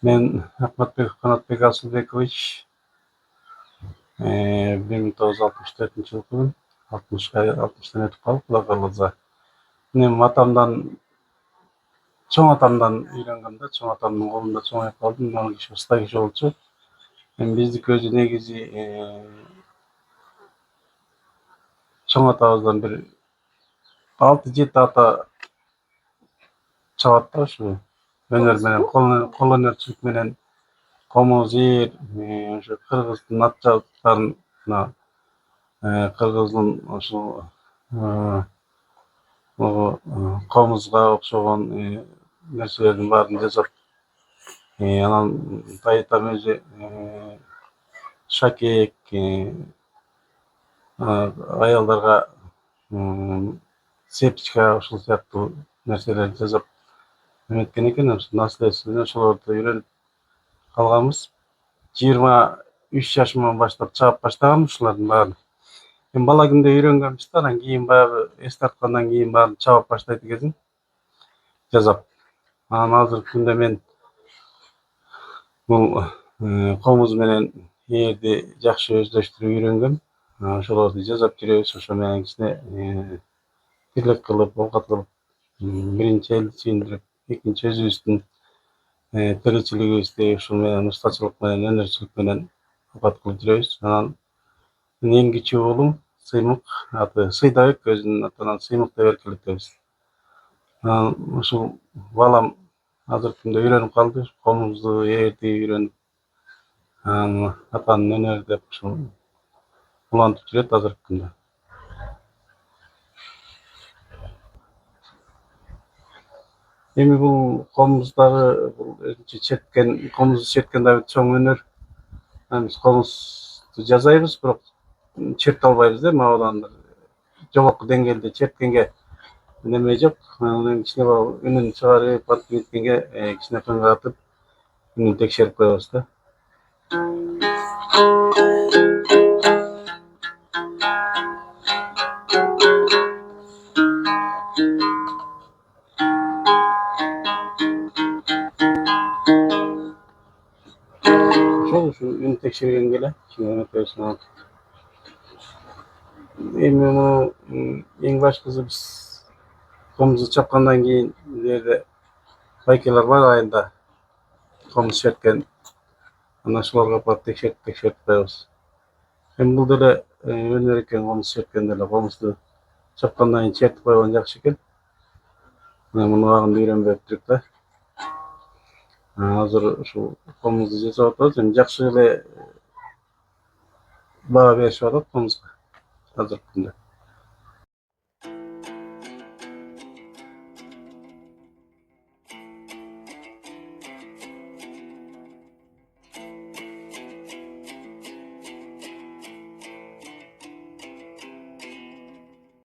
Мен Акматбеков Канатбек Асылбекович 1964 жылкымын. 60тан өтүп калып, Кудай кааласа. Мен чоң атамдан үйрөнгөм да, чоң атамдын колунда чоңоюп калдым. Ал киши уста киши болчу. Эми биздики өзү негизи чоң атабыздан бир 6-7 ата чабат да ушу өнөр менен, кол өнөрчүлүк менен комуз, ээр, ошо кыргыздын ат жабыктарына, кыргыздын ушул комузга окшогон нерселердин баарын жасап, анан дайытам өзү шакек, аялдарга сепичка ушул сыяктуу нерселерди жасап эметкен экен. Наследственно ошолорду үйрөнүп калганбыз. 23 жашыман баштап чаап баштагам ушулардын баарын. Эми бала күндө үйрөнгөнбүз да, анан кийин баягы эс тарткандан кийин баарын чабап баштайт экенсиң, жасап. Анан азыркы күндө мен бул комуз менен ээрди жакшы өздөштүрүп үйрөнгөм. Ошолорду жасап жүрөбүз. Ошо менен кичине тирлик кылып, оокат кылып, биринчи элди сүйүндүрүп, экинчи өзүбүздүн тиричилигибизди ушул менен устачылык менен, өнөрчүлүк менен оокат кылып жүрөбүз. Анан эң кичүү уулум Сыймык, аты Сыйдабек, өзүнүн атынан Сыймык деп эркелетебиз. Анан ушул балам азыркы күндө үйрөнүп калды, комузду, ээрди үйрөнүп, анан атанын өнөрү деп ушул улантып жүрөт азыркы күндө. Эми бул комуздагы өзүнчө четкен, комузду четкен да бир чоң өнөр. Биз комузду жасайбыз, бирок черте албайбыз да, мабадан жогорку деңгээлде черткенге неме жок. Анан кичине үнүн чыгарып, антип неткенге кичине кыңгырантып, үнүн текшерип коебуз да. Ошол үн текшергенге эле кичине эметебиз. Эми муну эң башкысы биз комузду чапкандан кийин жерде байкелер бар айылда комуз черткен. Анан ошолорго барып текшерип коебуз. Эми бул деле өнөр экен, комуз черткен деле. Комузду чапкандан кийин чертип койгон жакшы экен. Муну багында үйрөнбөй өттүрүк да. Азыр ушул комузду жасап атабыз. Эми жакшы эле баа беришип атат комузга азыркы күндө.